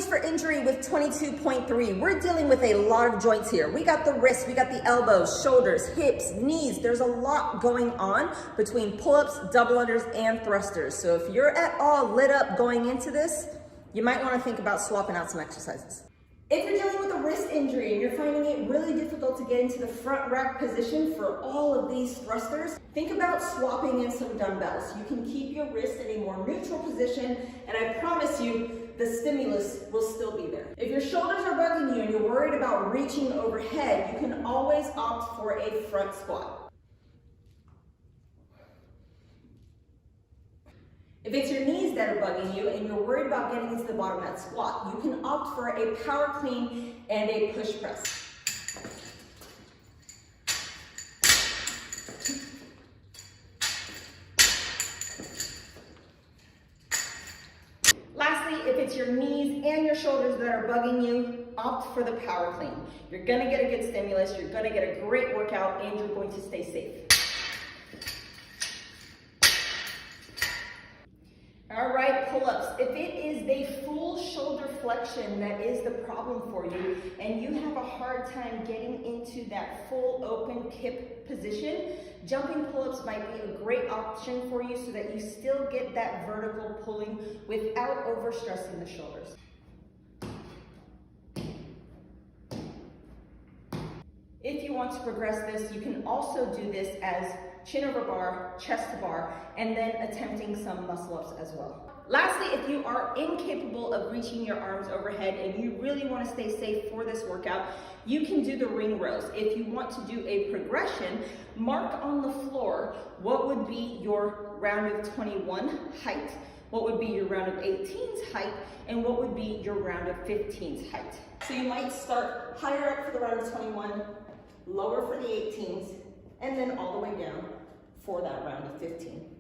brace for injury with 22.3. We're dealing with a lot of joints here. We got the wrists, we got the elbows, shoulders, hips, knees. There's a lot going on between pull-ups, double unders, and thrusters. So if you're at all lit up going into this, you might want to think about swapping out some exercises. If you're dealing with a wrist injury and you're finding it really difficult to get into the front rack position for all of these thrusters, think about swapping in some dumbbells. You can keep your wrist in a more neutral position, and I promise you, the stimulus will still be there. If your shoulders are bugging you and you're worried about reaching overhead, you can always opt for a front squat. If it's your knees that are bugging you and you're worried about getting into the bottom of that squat, you can opt for a power clean and a push press. Lastly, if it's your knees and your shoulders that are bugging you, opt for the power clean. You're gonna get a good stimulus, you're gonna get a great workout, and you're going to stay safe. All right, pull-ups. If it is the full shoulder flexion that is the problem for you, and you have a hard time getting into that full open kip position, jumping pull-ups might be a great option for you so that you still get that vertical pulling without overstressing the shoulders. If you want to progress this, you can also do this as chin over bar, chest to bar, and then attempting some muscle ups as well. Lastly, if you are incapable of reaching your arms overhead and you really want to stay safe for this workout, you can do the ring rows. If you want to do a progression, mark on the floor what would be your round of 21 height, what would be your round of 18's height, and what would be your round of 15's height. So you might start higher up for the round of 21, lower for the 18s, and then all the way down for that round of 15.